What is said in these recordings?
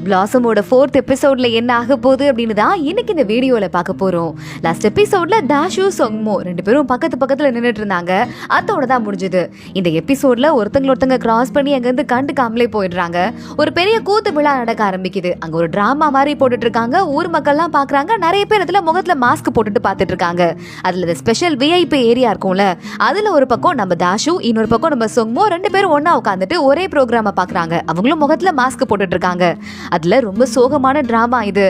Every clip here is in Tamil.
பிளாசமோட 4th எபிசோட்ல என்ன ஆக போகுது அப்படின்னு தான் இன்னைக்கு இந்த வீடியோல பார்க்க போறோம். லாஸ்ட் எபிசோட்ல தாஷு சொங்மோ ரெண்டு பேரும் பக்கத்துல நின்றுட்டு இருந்தாங்க. அதோட தான் முடிஞ்சது. இந்த எபிசோட்ல ஒருத்தங்க கிராஸ் பண்ணி அங்கிருந்து கண்டுக்காமலே போயிடுறாங்க. ஒரு பெரிய கூத்து விழா நடக்க ஆரம்பிக்குது. அங்க ஒரு டிராமா மாதிரி போட்டுட்டு இருக்காங்க. ஊர் மக்கள்லாம் பாக்குறாங்க. நிறைய பேர் இதுல முகத்துல மாஸ்க் போட்டுட்டு பார்த்துட்டு இருக்காங்க. அதுல ஸ்பெஷல் விஐபி ஏரியா இருக்கும்ல, அதுல ஒரு பக்கம் நம்ம தாஷு, இன்னொரு பக்கம் நம்ம சொங்மோ ரெண்டு பேரும் ஒன்னா உட்காந்துட்டு ஒரே ப்ரோக்ராம பாக்குறாங்க. அவங்களும் முகத்துல மாஸ்க் போட்டுட்டு இருக்காங்க. அதுல ரொம்ப சோகமான டிராமா இது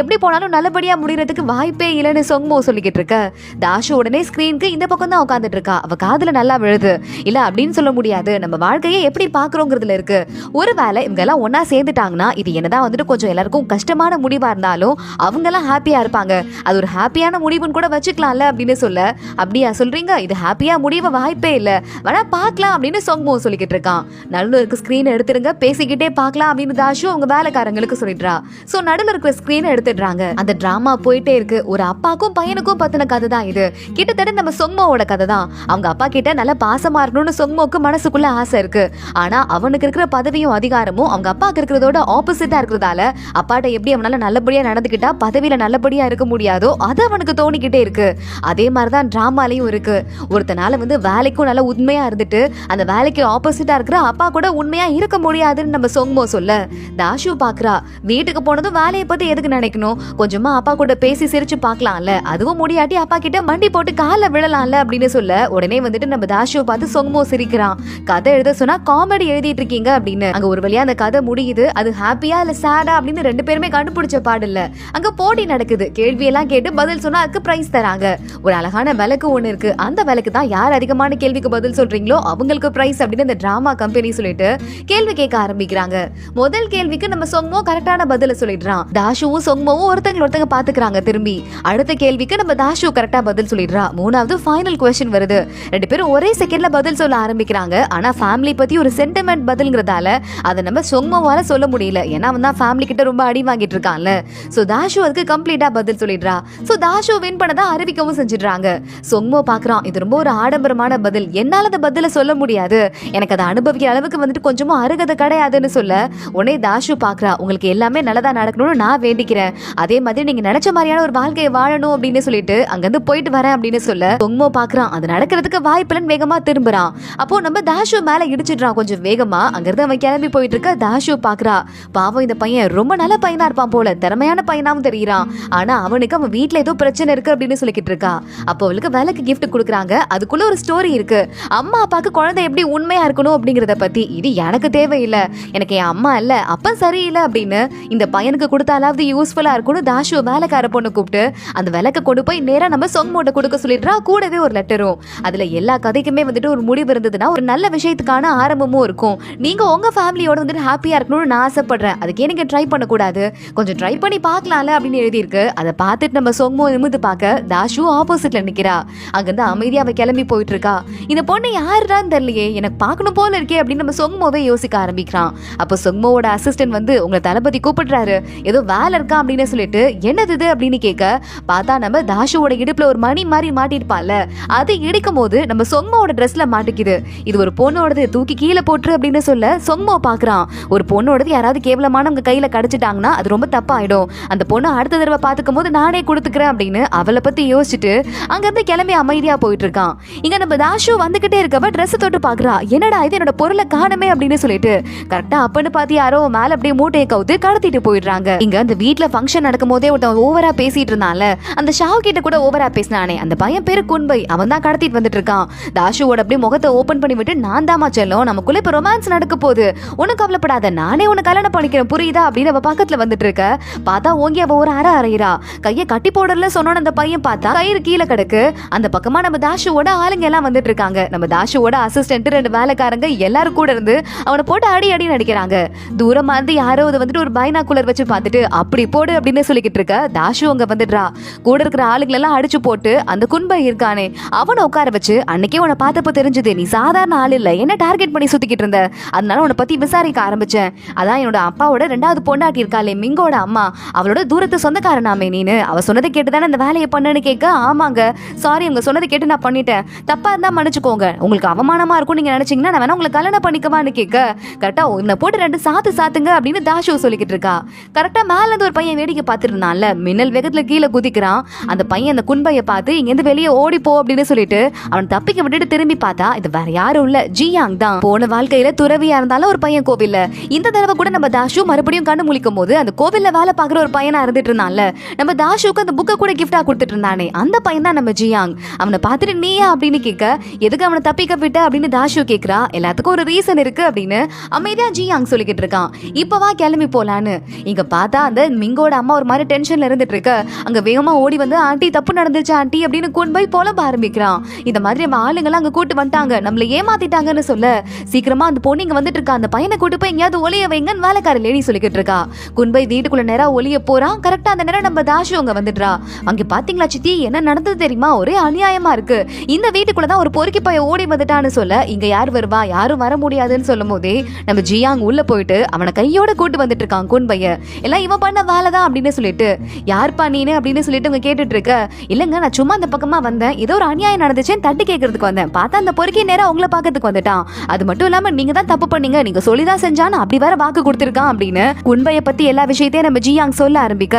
எப்படி போனாலும் நல்லபடியா முடியறதுக்கு வாய்ப்பே இல்லைன்னு சொங்மோ சொல்லிக்கிட்டு இருக்க. தாஷு உடனே ஸ்கிரீனுக்கு இந்த பக்கம் தான் உட்காந்துட்டு இருக்கா. அவ காதுல நல்லா விழுது. இல்ல அப்படின்னு சொல்ல முடியாது, நம்ம வாழ்க்கையை எப்படி பாக்குறோங்கிறதுல இருக்கு. ஒருவேளை இவங்க எல்லாம் ஒன்னா சேர்ந்துட்டாங்கன்னா இது என்னதான் கொஞ்சம் எல்லாருக்கும் கஷ்டமான முடிவா இருந்தாலும் அவங்க எல்லாம் ஹாப்பியா இருப்பாங்க. அது ஒரு ஹாப்பியான முடிவுன்னு கூட வச்சுக்கலாம்ல அப்படின்னு சொல்ல. அப்படியா சொல்றீங்க? இது ஹாப்பியா முடிவ வாய்ப்பே இல்ல, வேணா பாக்கலாம் அப்படின்னு சொங்மோ சொல்லிக்கிட்டு இருக்கான். நடுவில் இருக்க ஸ்கிரீன் எடுத்துருங்க, பேசிக்கிட்டே பாக்கலாம் அப்படின்னு தாஷு அவங்க வேலைக்காரங்களுக்கு சொல்லிடுறா. சோ நடுவில் இருக்கிற ஸ்கிரீனை எடுத்துடுறாங்க. அந்த டிராமா போயிட்டே இருக்கு. ஒரு அப்பாக்கும் பையனுக்கும் பத்தின கதை தான் இது. கிட்டத்தட்ட நம்ம சொங்மோவோட கதை தான். அவங்க அப்பா கிட்ட நல்ல பாசமா இருக்கணும்னு சொங்மோக்கு மனசுக்குள்ள ஆசை இருக்கு. ஆனா அவனுக்கு இருக்கிற பதவியும் அதிகாரமும் அவங்க அப்பாக்கு இருக்கிறதோட ஆப்போசிட்டா இருக்கிறதால அப்பாட்ட எப்படி அவனால நல்லபடியா நடந்துக்கிட்டா பதவியில நல்லபடியா இருக்க முடியாதோ அது அவனுக்கு தோணிக்கிட்டே இருக்கு. அதே மாதிரிதான் டிராமாலையும் இருக்கு. ஒருத்தனால வேலைக்கும் நல்ல உண்மையா இருந்துட்டு அந்த வேலைக்கு ஆப்போசிட்டா இருக்கிற அப்பா கூட உண்மையா இருக்க முடியாதுன்னு நம்ம சொங்மோ சொல்ல தாஷு பாக்குறா. வீட்டுக்கு போனதும் வேலையை பத்தி எதுக்கு நினைக்கணும், கொஞ்சமா அப்பா கூட பேசி சிரிச்சு பாக்கலாம்ல, அதுவும் முடியாட்டி அப்பா கிட்ட மண்டி போட்டு கால விழலாம்ல அப்படின்னு சொல்ல உடனே நம்ம தாஷுவை பார்த்து சொங்மோ சிரிக்கிறான். கதை எழுத சொன்னா காமெடி எழுதிட்டு இருக்கீங்க அப்படின்னு. அங்க ஒரு வழியா அந்த கதை முடியுது. அது ஹாப்பியா இல்ல சேடா அப்படின்னு ரெண்டு பேருமே கண்டுபிடிச்ச பாடு இல்ல. அங்க போட்டி நடக்குது. கேள்வியெல்லாம் கேட்டு பதில் சொன்னா அதுக்கு பிரைஸ் தராங்க. ஒரு அழகான விளக்கு ஒண்ணு இருக்கு. அந்த விளக்கு தான் யார் அதிகமான கேள்விக்கு பதில் சொல்றீங்களோ அவங்களுக்கு பிரைஸ் அப்படின்னு அந்த டிராமா கம்பெனி சொல்லிட்டு கேள்வி கேட்க ஆரம்பிக்கிறாங்க. முதல் கேள்விக்கு நம்ம சொங்மோ கரெக்டான பதில சொல்லிடுறான். தாஷுவும் சொங்மோவும் ஒருத்தங்க பாத்துக்கிறாங்க. திரும்பி அடுத்த கேள்விக்கு நம்ம தாஷு கரெக்டா பதில் சொல்லிடுறா. மூணாவது ஃபைனல் क्वेश्चन வருது. ரெண்டு பேரும் ஒரே செகண்ட்ல பதில் சொல்ல ஆரம்பிக்கிறாங்க. ஆனா ஃபேமிலி பத்தி ஒரு சென்டிமெண்ட் பதில்ங்கிறதால அதை நம்ம சொங்மோவால சொல்ல முடியல. ஏன்னா அவன் தான் ஃபேமிலி கிட்ட ரொம்ப அடி வாங்கிட்டு இருக்கான்ல. சோ தாஷு அதுக்கு கம்ப்ளீட்டா பதில் சொல்லிடுறா. சோ தாஷு வின் பண்ணதா அறிவிக்கவும் செஞ்சிடுறாங்க. சொங்மோ பாக்குறான், இது ரொம்ப ஒரு ஆடம்பரமான பதில், என்னால அந்த பதில சொல்ல முடியாது, எனக்கு அதை அனுபவிக்கிற அளவுக்கு கொஞ்சமும் அருகதை கிடையாதுன்னு சொல்ல உடனே தாஷு பாக்குறா, உங்களுக்கு எல்லாமே நல்லதா நடக்கணும்னு நான் வேண்டிக்கிறேன், அதே மாதிரி நீங்க நினைச்ச மாதிரியான ஒரு வாழ்க்கையை வாழணும் அப்படின்னு சொல்லிட்டு அங்கிருந்து போயிட்டு வரேன் அப்படின்னு சொல்ல சொங்மோ பாக்குறான் அது நடக்கிறதுக்கு வாய்ப்புலன்னு வேகமா திரும்புறான். அப்போ நம்ம தாஷு மேல இடிச்சிடுறான் கொஞ்சம் வேகமா. அங்கிருந்து அவன் கிளம்பி போயிட்டு இருக்க தாஷு பாக்குறா, பாவம் இந்த பையன் ரொம்ப நல்ல பையனா இருப்பான் போல, திறமையான பையனாவும் தெரியுறான், ஆனா அவனுக்கு அவன் வீட்டுல ஏதோ பிரச்சனை இருக்கு அப்படின்னு சொல்லிக்கிட்டு இருக்கா. அப்போ அவளுக்கு வேலைக்கு கிஃப்ட் கொடுக்குறாங்க. அதுக்குள்ள ஒரு ஸ்டோரி இருக்கு. அம்மா அப்பாக்கு குழந்தை எப்படி உண்மையா இருக்கணும் அப்படிங்கறத பத்தி. இது எனக்கு தேவையில்லை, எனக்கு என் அம்மா இல்ல அப்ப சரியில்லை அப்படின்னு இந்த பையனுக்கு கொடுத்தாலாவது யூஸ்ஃபுல்லா இருக்கும்னு தாஷு வேலைக்கார பொண்ணு கூப்பிட்டு அந்த விளக்க கொண்டு போய் நேரா நம்ம சொங்மோட்ட கொடுக்க சொல்லிடுறா. கூடவே ஒரு லெட்டரும். அதுல எல்லா கதைக்குமே ஒரு முடிவு இருந்ததுன்னா ஒரு நல்ல விஷயத்துக்கான ஆரம்பமும் இருக்கும். நீங்க உங்க ஃபேமிலியோட ஹாப்பியா இருக்கணும்னு நான் ஆசைப்படுறேன், அதுக்கே நீங்க ட்ரை பண்ணக்கூடாது, கொஞ்சம் ட்ரை பண்ணி பார்க்கலாம்ல அப்படின்னு எழுதியிருக்கு. அதை பார்த்துட்டு நம்ம சொங்மோ நிமிந்து பார்க்க தாஷு ஆப்போசிட்ல நிக்கிறா. அங்கிருந்து அமைதியாவை கிளம்பி போயிட்டு இருக்கா. இந்த பொண்ணு யாருடான்னு தெரியலையே, எனக்கு பார்க்கணும் போல இருக்கே அப்படின்னு நம்ம சொங்மோவே யோசிக்க ஆரம்பிக்கிறான். அப்போ சொங்மோவோட அசிஸ்டன்ட் உங்களை தளபதி கூப்பிடுறாரு, ஏதோ வேலை இருக்கா அப்படின்னு சொல்லிட்டு என்னது இது அப்படின்னு கேட்க பார்த்தா நம்ம தாஷுவோட இடுப்புல ஒரு மணி மாதிரி மாட்டிருப்பான்ல, அது இடிக்கும் போது நம்ம சொங்மோட ட்ரெஸ்ல மாட்டிக்குது. இது ஒரு பொண்ணோடது, தூக்கி கீழே போட்டுரு அப்படின்னு சொல்ல சொங்மோ பாக்குறான். ஒரு பொண்ணோடது யாராவது கேவலமானவங்க கையில கிடைச்சிட்டாங்கன்னா அது ரொம்ப தப்பாயிடும், அந்த பொண்ணு அடுத்த தடவை பாத்துக்கும் போது நானே கொடுத்துக்கிறேன் அப்படின்னு அவளை பத்தி யோசிச்சுட்டு அங்கிருந்து கிளம்பி அமைதியா போயிட்டு இருக்கான். இங்க நம்ம தாஷு வந்துகிட்டே இருக்கவ ட்ரெஸ் தொட்டு பாக்குறா. என்னடா இது, என்னோட பொருளை காணமே அப்படின்னு சொல்லிட்டு கரெக்டா அப்பன்னு பாத்தி யாரோ மேல அப்படியே மூட்டையை கவுத்து கடத்திட்டு போயிடுறாங்க. இங்க அந்த வீட்டுல ஃபங்க்ஷன் நடக்கும் போதே ஒருத்தன் ஓவரா பேசிட்டு இருந்தான்ல, அந்த ஷாவ் கிட்ட கூட ஓவரா பேசினானே, அந்த பையன் பேரு குன்பை, அவன் தான் கடத்திட்டு வந்துட்டு இருக்கான். தாஷுவோட அப்படியே முகத்தை ஓபன் பண்ணி விட்டு நான் தாமா செல்லும், நமக்குள்ள இப்ப ரொமான்ஸ் நடக்க போகுது, உனக்கு கவலைப்படாத, நானே உன்னை கல்யாணம் பண்ணிக்கிறேன் புரியுதா அப்படின்னு அவ பக்கத்துல வந்துட்டு இருக்க. பார்த்தா ஓங்கி அவ ஒரு அரைகிறா. கையை கட்டி போடல சொன்னோன்னு அந்த பையன் பார்த்தா கயிறு கீழே கிடக்கு. அந்த பக்கமா நம்ம தாஷுவோட ஆளுங்க எல்லாம் வந்துட்டு இருக்காங்க. நம்ம தாஷுவோட அசிஸ்டன்ட் ரெண்டு வேலைக்காரங்க எல்லாரும் கூட இருந்து அவனை போட்டு அடி அடி நடிக்கிறாங்க. தூரமா இருந்து யாரோ ஒரு பைனாகுலர் வச்சு பார்த்துட்டு அப்படி போடு அப்படின்னு சொல்லிக்கிட்டு இருக்க தாஷு அங்க வந்துடுறா. கூட இருக்கிற ஆளுங்களை எல்லாம் அடிச்சு போட்டு அந்த குன்பை இருக்கானே அவனை உட்கார வச்சு, அன்னைக்கே உன்னை பார்த்தப்ப தெரிஞ்சது நீ சாதாரண ஆள் இல்ல, என்ன டார்கெட் பண்ணி சுத்திக்கிட்டு இருந்த, அதனால உன்னை பத்தி விசாரிக்க ஆரம்பிச்சேன். அதான் என்னோட அப்பாவோட ரெண்டாவது பொண்டாட்டி இருக்காளே மிங்கோட அம்மா, அவளோட தூரத்து சொந்தக்காரனாமே நீனு, அவ சொன்னதை கேட்டுதானே இந்த வேலையை பண்ணுன்னு கேட்க, ஆமாங்க சாரி உங்க சொன்னதை கேட்டு நான் பண்ணிட்டேன், தப்பா இருந்தா மன்னிச்சுக்கோங்க, உங்களுக்கு அவமானமா இருக்கும் நீங்க நினைச்சீங்கன்னா நான் வேணா உங்களை கல்யாணம் பண்ணிக்கவான்னு கேட்க, கரெக்டா உன்னை போட்டு ரெண்டு சாத்துங்க அப்படின்னு தாஷு சொல்லிக்கிட்டு இருக்கா. கரெக்டா மேல இருந்து ஒரு பையன் வேடிக்கை பார்த்துட்டு இருந்தான்ல, மின்னல் வேகத்துல கீழே குதிக்கிறான். அந்த பையன் அந்த குன்பைய பார்த்து இங்க இருந்து வெளியே ஓடி போ அப்படின்னு சொல்லிட்டு அவன் தப்பிக்க விட்டுட்டு திரும்பி பார்த்தா இது வேற யாரும் இல்ல, ஜியாங் தான். போன வாழ்க்கையில துறவியா இருந்தாலும் ஒரு பையன் கோவில்ல, இந்த தடவை கூட நம்ம தாஷு மறுபடியும் கண்ணு முழிக்கும் போது அந்த கோவில்ல வேலை பார்க்குற ஒரு பையனா இருந்துட்டு இருந்தான்ல, நம்ம தாஷுக்கு அந்த புக்கை கூட கிஃப்டா கொடுத்துட்டு இருந்தானே, அந்த பையன் தான் நம்ம ஜியாங். அவனை பார்த்துட்டு நீயா அப்படின்னு கேட்க, எதுக்கு அவனை தப்பிக்க விட்ட அப்படின்னு தாஷு கேட்கிறா. எல்லாத்துக்கும் ஒரு ரீசன் இருக்கு அப்படின்னு அமைதியா ஜியாங் சொல்லிக்கிட்டு இருக்கான். இப்பவா கிளம்பி போலான்னு. இங்க பார்த்தா அந்த மிங்கோட அம்மா ஒரு மாதிரி டென்ஷன்ல இருந்துட்டு இருக்க. அங்க வேகமா ஓடி வந்து ஆண்டி தப்பு நடந்துச்சு ஆண்டி அப்படின்னு குன்பை புலம்ப ஆரம்பிக்கிறான். இந்த மாதிரி நம்ம ஆளுங்கெல்லாம் அங்க கூட்டு வந்துட்டாங்க, நம்மள ஏமாத்திட்டாங்கன்னு சொல்ல, சீக்கிரமா அந்த பொண்ணு இங்க வந்துட்டு இருக்கா, அந்த பையனை கூட்டு போய் எங்கேயாவது ஒளிய வைங்கன்னு வேலைக்கார லேடி சொல்லிக்கிட்டு இருக்கா. குன்பை வீட்டுக்குள்ள நேரா ஒளிய போறான். கரெக்டா அந்த நேரம் நம்ம தாஷு அங்க வந்துடுறா. அங்க பாத்தீங்களா சித்தி என்ன நடந்தது தெரியுமா, ஒரே அநியாயமா இருக்கு, இந்த வீட்டுக்குள்ளதான் ஒரு பொறுக்கி பைய ஓடி வந்துட்டான்னு சொல்ல, இங்க யார் வருவா, யாரும் வர முடியாதுன்னு சொல்லும் போதே நம்ம ஜியாங் உள்ள போயிட்டு அவனை கையோட கூட்டு வந்துட்டு இருக்கான் குன்பைய. எல்லாம் இவன் பண்ண வேலைதான் அப்படின்னு சொல்லிட்டு, யார்ப்பா நீனு அப்படின்னு சொல்லிட்டு அவங்க கேட்டுட்டு இருக்க, இல்லங்க நான் சும்மா அந்த பக்கமா வந்தேன், ஏதோ ஒரு அநியாயம் நடந்துச்சேன்னு தட்டி கேட்கறதுக்கு வந்தேன், பார்த்தா அந்த பொறுக்கி நேரம் உங்களை பாக்கிறதுக்கு வந்துட்டான், அது மட்டும் இல்லாம நீங்க தான் தப்பு பண்ணீங்க, நீங்க சொல்லிதான் செஞ்சான்னு அப்படி வேற வாக்கு கொடுத்திருக்கான் அப்படின்னு குன்பைய பத்தி எல்லா விஷயத்தையும் நம்ம ஜியாங் சொல்ல ஆரம்பிக்க,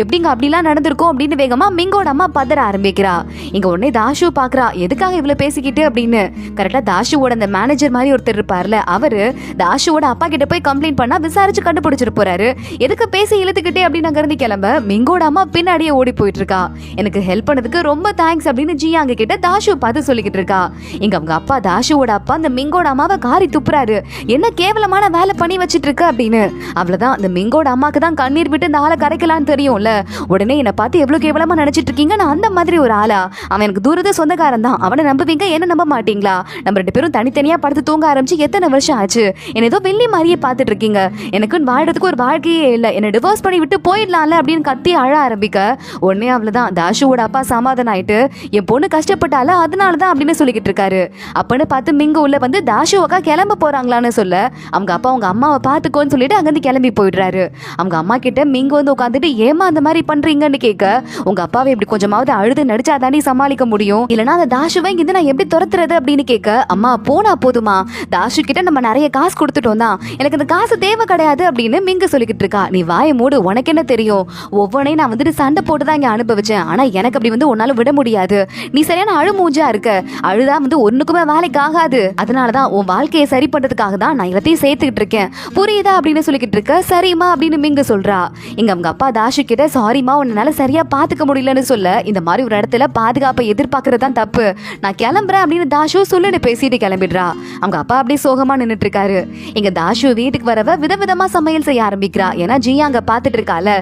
எப்படிங்க அப்படிலாம் நடந்திருக்கும் அப்படின்னு வேகமா மிங்கோட அம்மா பதற ஆரம்பிக்கிறா. இங்க உடனே தாஷு பாக்குறா, எதுக்காக இவ்வளவு பேசிக்கிட்டு அப்படின்னு. கரெக்டா தாஷுவோட அந்த மேனேஜர் மாதிரி ஒருத்தர் இருப்பார்ல, அவரு தாஷுவோட அப்பா கிட்ட போய் கம்ப்ளைண்ட் பண்ணா விசாரிச்சு கண்டுபிடிச்சிட்டு போறாரு. எதுக்கு பேசி இழுத்துக்கிட்டே அப்படின்னு அங்க இருந்து கிளம்ப மிங்கோட அம்மா பின்னாடியே ஓடி போயிட்டு இருக்கா. எனக்கு ஹெல்ப் பண்ணதுக்கு ரொம்ப தேங்க்ஸ் அப்படின்னு ஜியாங்க கிட்ட தாஷு பார்த்து சொல்லிக்கிட்டு இருக்கா. இங்க அவங்க அப்பா தாஷுவோட அப்பா அந்த மிங்கோட அம்மாவை காரி துப்புறாரு, என்ன கேவலமான வேலை பண்ணி வச்சிட்டு இருக்க அப்படின்னு. அவ்வளவுதான், அந்த மிங்கோட அம்மாக்கு தான் கண்ணீர் விட்டு இந்த ஆளை கரைக்கலான்னு தெரியும்ல. உடனே என்னை பார்த்து எவ்வளவு கேவலமா நினைச்சிட்டு இருக்கீங்க, நான் அந்த மாதிரி ஒரு ஆளா, அவன் எனக்கு தூரத சொந்தக்காரன் தான், அவனை நம்புவீங்க என்ன நம்ப மாட்டீங்களா, நம்ம 2 பேரும் தனித்தனியா படுத்து தூங்க ஆரம்பிச்சு எத்தனை வருஷம் ஆச்சு, என்ன ஏதோ வெள்ளி மாதிரியே பார்த்துட்டு இருக்கீங்க, எனக்கு வாழ்றதுக்கு ஒரு வாழ்க்கையே இல்லை, என்ன டிவோர்ஸ் பண்ணி விட்டு போயிடலாம்ல அப்படின்னு கத்தி அழ ஆரம்பிக்க, உடனே அவ்வளவுதான் தாஷுவோட அப்பா சமாதானம் ஆயிட்டு, என் பொண்ணு கஷ்டப்பட்டால அதனாலதான் அப்படின்னு சொல்லிக்கிட்டு இருக்காரு. அப்பன்னு பார்த்து மிங்க உள்ள வந்து தாஷு அக்கா கிளம்ப போறாங்களான்னு சொல்ல, அவங்க அப்பா அவங்க அம்மாவை பார்த்துக்கோன்னு சொல்லிட்டு அங்கிருந்து கிளம்பி போயிடுறாரு. அவங்க அம்மா கிட்ட மிங்க வந்து உட்காந்துட்டு ஏமா அந்த மாதிரி பண்றீங்கன்னு கேட்க, உங்க அப்பாவை இப்படி கொஞ்சமாவது அழுது நடிச்சா தாண்டி சமாளிக்க முடியும், இல்லைன்னா அந்த தாஷுவை இங்கிருந்து நான் எப்படி துரத்துறது அப்படின்னு கேட்க, அம்மா போனா போதுமா, தாஷு கிட்ட நம்ம நிறைய காசு கொடுத்துட்டோம் தான், எனக்கு இந்த காசு தேவை கிடையாது அப்படின்னு மிங்க சொல்லிக்கிட்டு இருக்கா. நீ வாய மூடு, உனக்கு என்ன தெரியும், ஒவ்வொன்றையும் நான் வந்துட்டு சண்டை போட்டு தான் இங்க அனுபவிச்சேன், ஆனா எனக்கு அப்படி வந்து உன்னால விட முடியாது, நீ சரியான அழுமூஞ்சா இருக்க, அழுதா வந்து ஒண்ணுக்குமே வேலைக்கு ஆகாது, அதனாலதான் உன் வாழ்க்கையை சரி பண்றதுக்காக தான் நான் எல்லாத்தையும் சேர்த்துக்கிட்டு இருக்கேன், புரியுதா அப்படின்னு சொல்லிக்கிட்டு இருக்க. சரிம்மா அப்படின்னு மிங்க சொல்றா. இங்க அவங்க அப்பா தாஷு கிட்ட, சாரிமா உன்னால சரியா பாத்துக்க முடியலன்னு சொல்ல, இந்த மாதிரி ஒரு இடத்துல பாதுகாப்பை எதிர்பார்க்கறது தான் தப்பு, நான் கிளம்புறேன் அப்படின்னு தாஷு சொல்லுன்னு பேசிட்டு கிளம்பிடுறா. அவங்க அப்பா அப்படியே சோகமா நின்னுட்டு இருக்காரு. இங்க தாஷு வீட்டுக்கு வரவ விதவிதமா சமையல் செய்ய ஆரம்பிக்கிறா. ஏன்னா ஜியாங்க பாத்துட்டு இருக்கால,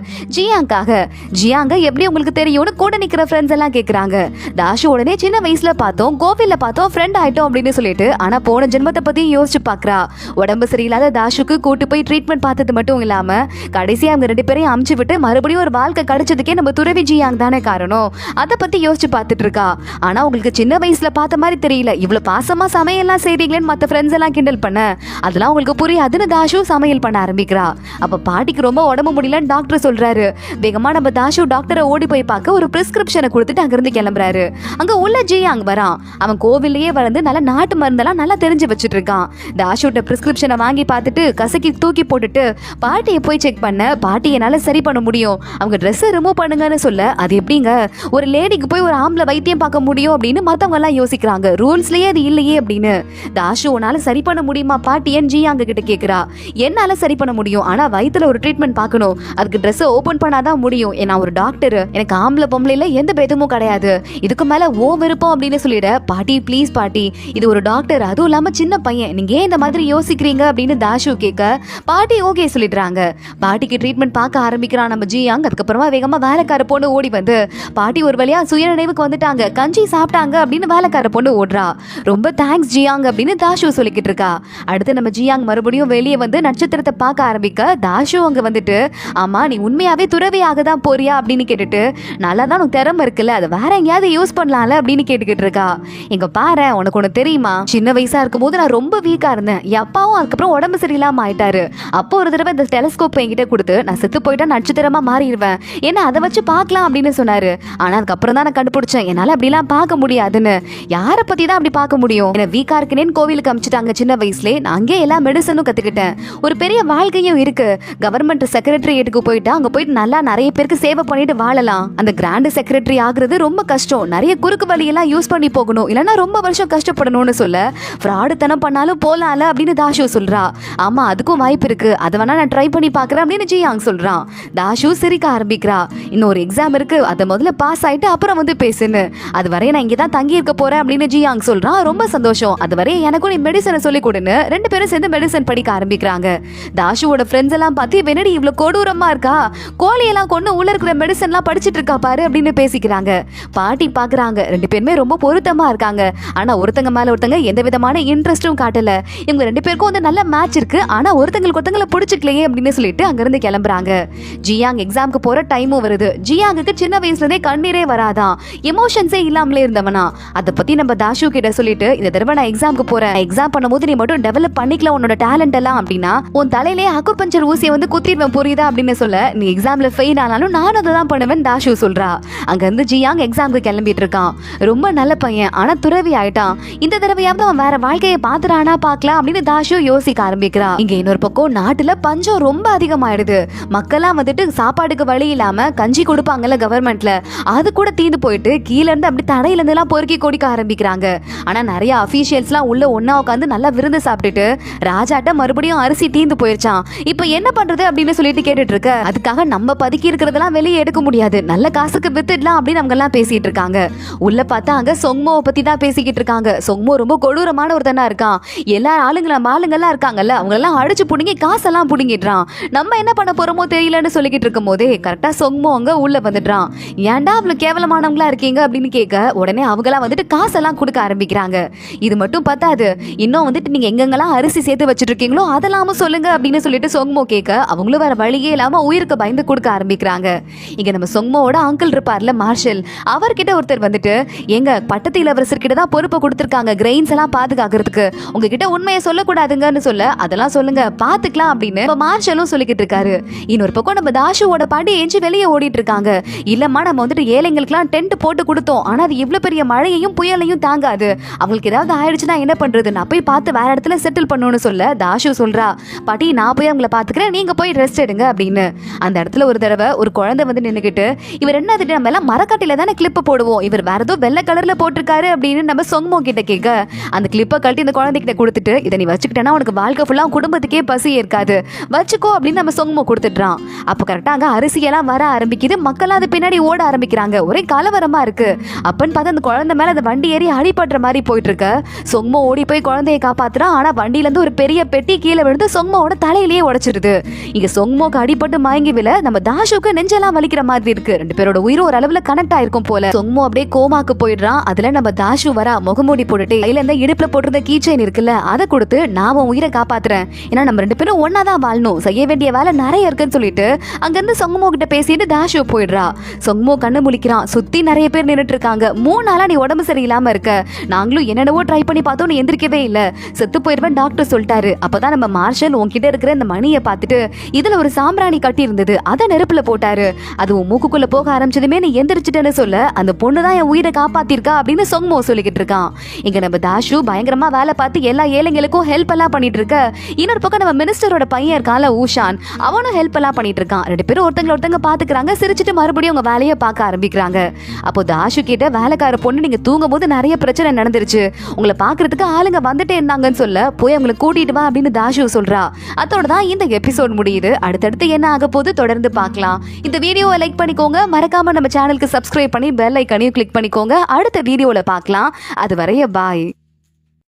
ஜியாங்க எப்படி உங்களுக்கு தெரியும்னு கூட நிக்கிற ஃப்ரெண்ட்ஸ் எல்லாம் கேக்குறாங்க. தாஷு உடனே சின்ன வயசுல பார்த்தோம், கோவில்ல பார்த்தோம், ஃப்ரெண்ட் ஆயிட்டோம் அப்படின்னு சொல்லிட்டு, ஆனா போன ஜென்மத்தை பத்தி யோசிச்சு பாக்குறா. உடம்பு சரியில்லாத தாஷுக்கு கூட்டு போய் ட்ரீட்மெண்ட் பார்த்தது மட்டும் இல்லாம கடைசியா அவங்க 2 பேரையும் அமுச்சு விட்டு மறுபடியும் ஒரு வாழ்க்கை கிடைச்சதுக்கே நம்ம துறவி ஜியாங் தானே காரணம், அதை பத்தி யோசிச்சு பார்த்துட்டு இருக்கா. ஆனா உங்களுக்கு சின்ன வயசுல பார்த்த மாதிரி தெரியல, இவ்வளவு பாசமா சமையல்லாம் செய்றீங்களேன்னு மத்த ஃப்ரெண்ட்ஸ் எல்லாம் கிண்டல் பண்ண, அதெல்லாம் உங்களுக்கு புரியாதுன்னு தாஷு சமையல் பண்ண ஆரம்பிக்கிறா. அப்ப பாட்டிக்கு ரொம்ப உடம்பு முடியலன்னு டாக்டர் சொல்றாரு. வேகமா நம்ம தாஷு டாக்டரை ஓடி போய் பார்க்க ஒரு பிரிஸ்கிரிப்ஷனை கொடுத்துட்டு அங்கிருந்து கிளம்புறாரு. அங்க உள்ள ஜியாங் வரான். அவன் கோவிலையே வளர்ந்து நல்ல நாட்டு மருந்தெல்லாம் நல்லா தெரிஞ்சு வச்சுட்டு இருக்கான். தாஷுட்ட பிரிஸ்கிரிப்ஷனை வாங்கி பார்த்துட்டு கசக்கி தூக்கி போட்டுட்டு பாட்டியை போய் செக் பண்ண, பாட்டி என்னால சரி பண்ண முடியும், அவங்க ட்ரெஸ்ஸை ரிமூவ் பண்ணுங்கன்னு சொல்ல, அது எப்படிங்க ஒரு லேடிக்கு போய் ஒரு ஆம்பளை வைத்தியம் பார்க்க முடியும் அப்படின்னு மத்தவங்க எல்லாம் யோசிக்கிறாங்க, ரூல்ஸ்லயே அது இல்லையே அப்படின்னு. தாஷு உன்னால சரி பண்ண முடியுமா பாட்டியன் ஜியாங்க கிட்ட கேக்குறா. என்னால சரி பண்ண முடியும், ஆனா வயித்துல ஒரு ட்ரீட்மெண்ட் பார்க்கணும், அதுக்கு ட்ரெஸ் ஓபன் பண்ணாதான் முடியும், நான் ஒரு டாக்டர், எனக்கு ஆம்பளை பொம்பளைல எந்த பேதமும் கிடையாது, இதுக்கு மேல ஓ விருப்பம் அப்படின்னு சொல்லிட, பாட்டி ப்ளீஸ் பாட்டி, இது ஒரு டாக்டர், அதுவும் இல்லாம சின்ன பையன், நீங்க ஏன் இந்த மாதிரி யோசிக்கிறீங்க அப்படின்னு தாஷு கேட்க, பாட்டி ஓகே சொல்லிடுறாங்க. பாட்டிக்கு ட்ரீட்மெண்ட் பார்க்க ஆரம்பிக்கிறான் நம்ம ஜியாங். அதுக்கப்புறமா வேகமா வேலைக்கார பொண்ணு ஓடி வந்து, பாட்டி ஒரு வழியா சுயநினைவுக்கு வந்துட்டாங்க, கஞ்சி சாப்பிட்டாங்க அப்படின்னு வேலைக்கார பொண்ணு ஓடுறா. ரொம்ப தேங்க்ஸ் ஜியாங் அப்படின்னு தாஷு சொல்லிக்கிட்டு இருக்கா. அடுத்து நம்ம ஜியாங் மறுபடியும் வெளியே வந்து நட்சத்திரத்தை பார்க்க ஆரம்பிக்க, தாஷு அங்க வந்துட்டு, ஆமா நீ உண்மையாவே துறவியாக தான் போறியா அப்படின்னு கேட்டுட்டு, நல்லா தான் உனக்கு திறமை இருக்குல்ல, அதை வேற எங்கேயாவது யூஸ் பண்ணலாம்ல அப்படின்னு கேட்டுக்கிட்டு இருக்கா. இங்க பாரு, உனக்கு ஒண்ணு தெரியுமா, சின்ன வயசா இருக்கும் போது நான் ரொம்ப வீக்கா இருந்தேன், என் அப்பாவும் அதுக்கப்புறம் உடம்பு சரியில்லாம ஆயிட்டாரு, அப்போ ஒரு தடவை இந்த டெலஸ்கோப் என்கிட்ட கொடுத்து, நான் செத்து போயிட்டா நட்சத்திரமா மாறிடுவேன், என்ன அதை வச்சு பார்க்கலாம் அப்படின்னு சொன்னாரு. ஆனா அதுக்கப்புறம் தான் நான் கண்டுபிடிச்சேன், என்னால அப்படிலாம் பார்க்க முடியாதுன்னு. யாரை பத்தி தான் அப்படி பார்க்க முடியும், என்ன வீக்கா இருக்குன்னு கோவிலுக்கு அமிச்சிட்டாங்க சின்ன வயசுல, நான் அங்கே எல்லா மெடிசனும் கத்துக்கிட்டேன், ஒரு பெரிய வாழ்க்கை நன்மையும் இருக்கு. கவர்மெண்ட் செக்ரட்டரியேட்டுக்கு போயிட்டு அங்க போயிட்டு நல்லா நிறைய பேருக்கு சேவை பண்ணிட்டு வாழலாம். அந்த கிராண்ட் செக்ரட்டரி ஆகுறது ரொம்ப கஷ்டம், நிறைய குறுக்கு வழியெல்லாம் யூஸ் பண்ணி போகணும், இல்லைன்னா ரொம்ப வருஷம் கஷ்டப்படணும்னு சொல்ல ஃப்ராடுத்தனம் பண்ணாலும் போலாம்ல அப்படின்னு தாஷு சொல்றா. ஆமா அதுக்கும் வாய்ப்பு இருக்கு, அதை வேணா நான் ட்ரை பண்ணி பாக்குறேன் அப்படின்னு ஜியாங் சொல்றான். தாஷு சிரிக்க ஆரம்பிக்கிறா. இன்னொரு எக்ஸாம் இருக்கு, அதை முதல்ல பாஸ் ஆயிட்டு அப்புறம் வந்து பேசுன்னு. அது வரைய நான் இங்கே தான் தங்கி இருக்க போறேன் அப்படின்னு ஜியாங் சொல்றான். ரொம்ப சந்தோஷம், அது வரைய எனக்கும் நீ மெடிசனை சொல்லி கொடுன்னு ரெண்டு பேரும் சேர்ந்து மெடிசன் படிக்க ஆரம்பிக்கிறாங்க. தாஷுவோட ஃப்ரெண்ட்ஸ் எல்லாம் பார்த்து வெனடி இவ்வளவு கொடூரமா இருக்கா, கோழியெல்லாம் கொண்டு உள்ள இருக்கிற மெடிசன்லாம் படிச்சுட்டு இருக்கா பாரு அப்படின்னு பேசிக்கிறாங்க. பாட்டி பாக்குறாங்க, ரெண்டு பேருமே ரொம்ப பொருத்தமா இருக்காங்க. ஆனா ஒருத்தங்க மேல ஒருத்தங்க எந்த விதமான இன்ட்ரெஸ்டும் காட்டல. இவங்க ரெண்டு பேருக்கும் வந்து நல்ல மேட்ச் இருக்கு, ஆனா ஒருத்தங்களுக்கு ஒருத்தங்களை பிடிச்சிக்கலையே அப்படின்னு சொல்லிட்டு அங்க இருந்து கிளம்புறாங்க. ஜியாங் எக்ஸாம்க்கு போற டைமும் வருது. ஜியாங்குக்கு சின்ன வயசுல இருந்தே கண்ணீரே வராதான், எமோஷன்ஸே இல்லாமலே இருந்தவனா. அதை பத்தி நம்ம தாஷு கிட்ட சொல்லிட்டு இந்த தடவை நான் எக்ஸாம்க்கு போறேன், எக்ஸாம் பண்ணும்போது நீ மட்டும் டெவலப் பண்ணிக்கலாம் உன்னோட டேலண்ட் எல்லாம் அப்படின்னா உன் தலையிலே அக்குபஞ்சர் ஊசியை வந்து குத்திடுவேன் புரியுதா அப்படின்னு சொல்ல, நீ எக்ஸாம்ல ஃபெயில் ஆனாலும் நானும் அதை தான் பண்ணுவேன் தாஷு சொல்றா. அங்க இருந்து ஜியாங் எக்ஸாம்க்கு கிளம்பிட்டு இருக்கான். ரொம்ப நல்ல பையன், ஆனா துறவி ஆயிட்டான். இந்த தடவையாவது அவன் வேற வாழ்க்கையை பாத்துறானா பாக்கலாம் அப்படின்னு தாஷு யோசிக்க ஆரம்பிக்கிறா. இங்க இன்னொரு பக்கம் நாட்டுல பஞ்சம் ரொம்ப அதிகமாயிடுது. மக்கள்லாம் வந்துட்டு சாப்பாடுக்கு வழி இல்லாம கஞ்சி கொடுப்பாங்கல்ல கவர்மெண்ட்ல, அது கூட தீந்து போயிட்டு கீழ இருந்து அப்படி தரையில இருந்து எல்லாம் பொறுக்கி கொடிக்க ஆரம்பிக்கிறாங்க. ஆனா நிறைய அபிஷியல்ஸ்லாம் உள்ள ஒன்னா உட்காந்து நல்லா விருந்து சாப்பிட்டுட்டு ராஜாட்ட மறுபடியும் அரிசி தீந்து போயிருச்சான். இப்ப என்ன பண்றது அப்படின்னு சொல்லிட்டு கேட்டுட்டு இருக்க, அதுக்காக நம்ம பதுக்கி இருக்கிறதெல்லாம் வெளியே எடுக்க முடியாது, நல்ல காசுக்கு வித்துடலாம் அப்படின்னு அவங்க எல்லாம் பேசிட்டு இருக்காங்க. உள்ள பார்த்தா அங்க சொங்மோவை பத்தி தான் பேசிக்கிட்டு இருக்காங்க. சொங்மோ ரொம்ப கொடூரமான ஒருத்தனா இருக்கான். எல்லா ஆளுங்கெல்லாம் இருக்காங்கல்ல அவங்க எல்லாம் அடிச்சு புடுங்கி காசெல்லாம் புடுங்கிடுறான். நம்ம என்ன பண்ண போறோமோ தெரியலன்னு சொல்லிக்கிட்டு இருக்கும் போதே கரெக்டா சொங்மோ அங்க உள்ள வந்துடுறான். ஏன்டா அவ்வளவு கேவலமானவங்களா இருக்கீங்க அப்படின்னு கேட்க உடனே அவங்களாம் வந்துட்டு காசெல்லாம் கொடுக்க ஆரம்பிக்கிறாங்க. இது மட்டும் பத்தாது, இன்னும் வந்துட்டு நீங்க எங்கெங்கெல்லாம் அரிசி சேர்த்து வச்சுட்டு இருக்கீங்களோ அதெல்லாமும் சொல்லுங்க அப்படின்னு சொல்லிட்டு சொங்மோ கேட்க அவங்களும் வேற வழியே இல்லாம உயிருக்கு பயந்து கொடுக்க ஆரம்பிக்கிறாங்க. இங்க நம்ம சொங்மோட அங்கிள் இருப்பார்ல மார்ஷல், அவர்கிட்ட ஒருத்தர் வந்துட்டு எங்க பட்டத்து இளவரசர் கிட்ட தான் பொறுப்பை கொடுத்துருக்காங்க கிரெயின்ஸ் எல்லாம் பாதுகாக்கிறதுக்கு, உங்ககிட்ட உண்மையை சொல்லக்கூடாதுங்கன்னு சொல்ல அதெல்லாம் சொல்லுங்க பாத்துக்கலாம் அப்படின்னு மார்ஷலும் சொல்லிக்கிட்டு இருக்காரு. இன்னொரு பக்கம் நம்ம தாஷுவோட பாட்டி எஞ்சி வெளியே ஓடிட்டு இருக்காங்க. இல்லம்மா நம்ம வந்துட்டு ஏழைங்களுக்குலாம் டென்ட் போட்டு கொடுத்தோம், ஆனா அது இவ்வளவு பெரிய மழையையும் புயலையும் தாங்காது, அவங்களுக்கு ஏதாவது ஆயிடுச்சுன்னா என்ன பண்றது, நான் போய் பார்த்து வேற இடத்துல செட்டில் பண்ணணும்னு சொல்ல தாஷு சொல்றா, பாட்டி நான் போய் அவங்கள பாத்துக்கிறேன், நீங்க போய் ரெஸ்ட் எடுங்க அப்படின்னு. அந்த இடத்துல ஒரு தடவை ஒரு குழந்தை வந்து நின்னுக்கிட்டு, இவர் என்ன நம்ம எல்லாம் மரக்காட்டில தானே கிளிப் போடுவோம், இவர் வேற ஏதோ வெள்ளை கலர்ல போட்டிருக்காரு அப்படின்னு நம்ம சொங்மோ கிட்ட கேட்க, அந்த கிளிப்பை கழட்டி இந்த குழந்தைகிட்ட கொடுத்துட்டு இதை நீ வச்சுக்கிட்டேன்னா உனக்கு வாழ்க்கை ஃபுல்லா குடும்பத்துக்கே பசி இருக்காது, வச்சுக்கோ அப்படின்னு நம்ம சொங்மோ கொடுத்துட்றான். அப்போ கரெக்டா அங்க அரிசியெல்லாம் வர ஆரம்பிக்குது. மக்கள் அது பின்னாடி ஓட ஆரம்பிக்கிறாங்க. ஒரே கலவரமா இருக்கு. அப்பன்னு பார்த்தா அந்த குழந்தை மேல அந்த வண்டி ஏறி அடிபடுற மாதிரி போயிட்டு இருக்க. சொங்மோ ஓடி போய் குழந்தையை காப்பாத்துறான். ஆனா வண்டியில இருந்து ஒரு பெரிய பெட்டி கீழே விழுந்து சொங்மோட தலையிலேயே உடைச்சிருது. இங்க சொங்மோக்கு அடிபட்டு மயங்கி விழ நம்ம தாஷுக்கு நெஞ்செல்லாம் வலிக்கிற மாதிரி இருக்கு. ரெண்டு பேரோட உயிரும் ஒரு அளவுல கனெக்ட் ஆயிருக்கும் போல. சொங்மோ அப்படியே கோமாக்கு போயிடுறான். அதுல நம்ம தாஷு வரா முகமூடி போட்டுட்டு கையில இருந்த இடுப்புல போட்டிருந்த கீ செயின் இருக்குல்ல அதை கொடுத்து நான் உன் உயிரை காப்பாத்துறேன், ஏன்னா நம்ம ரெண்டு பேரும் ஒன்னாதான் வாழணும், செய்ய வேண்டிய வேலை நிறைய இருக்குன்னு சொல்லிட்டு அங்க இருந்து சொங்மோ கிட்ட பேசிட்டு தாஷு போயிடுறா. சொங்மோ கண்ணு முழிக்கிறான். சுத்தி நிறைய பேர் நின்னுட்டு இருக்காங்க. 3 நாளா நீ உடம்பு சரியில்லாம இருக்க, நாங்களும் என்னென்னவோ ட்ரை பண்ணி பார்த்தோம், நீ எந்திரிக்கவே இல்ல, செத்து போயிருவேன் டாக்டர் சொல்லிட்டாரு. அப்பதான் நம்ம மார்ஷல் உன்கிட்ட இருக்கிற இந்த மணியை பார்த்துட்டு இதுல ஒரு சாம்பிராணி கட்டி இருந்தது, அதை நெருப்புல போட்டாரு, அது உன் மூக்குக்குள்ள போக ஆரம்பிச்சதுமே நீ எந்திரிச்சிட்டேன்னு சொல்ல அந்த பொண்ணுதான் என் உயிரை காப்பாத்திருக்கா அப்படின்னு சொங்மோ சொல்லிக்கிட்டு இருக்கான். இங்க நம்ம தாஷு பயங்கரமா வேலை பார்த்து எல்லா ஏழைங்களுக்கும் ஹெல்ப் எல்லாம் பண்ணிட்டு இருக்க. இன்னொரு பக்கம் நம்ம மினிஸ்டரோட பையன் இருக்கான்ல ஊஷான், அவனும் ஹெல்ப் எல்லாம் பண்ணிட்டு இருக்கான். ரெண்டு பேரும் ஒருத்தங்க பாத்துக்கிறாங்க. சிரிச்சுட்டு மறுபடியும் உங்க வேலையை பார்க்க ஆரம்பிக்கிறாங்க. அப்போ தாஷு கிட்ட வேலைக்கார பொண்ணு நீங்க தூங்கும் போது நிறைய பிரச்சனை நடந்துருச்சு, உங்களை பாக்குறதுக்கு ஆளுங்க வந்துட்டே இருந்தாங்கன்னு சொல்ல போய் அவங்களை கூட்டிட்டு வா அப்படின்னு தாஷு சொல்றா. அதோட தான் இந்த எபிசோட் முடியுது. அடுத்தடுத்து என்ன ஆக போது தொடர்ந்து பார்க்கலாம். இந்த வீடியோவை லைக் பண்ணிக்கோங்க, மறக்காம நம்ம சேனலுக்கு சப்ஸ்கிரைப் பண்ணி பெல் ஐக்கானையும் கிளிக் பண்ணிக்கோங்க. அடுத்த வீடியோல பார்க்கலாம். அது வரைய பாய்.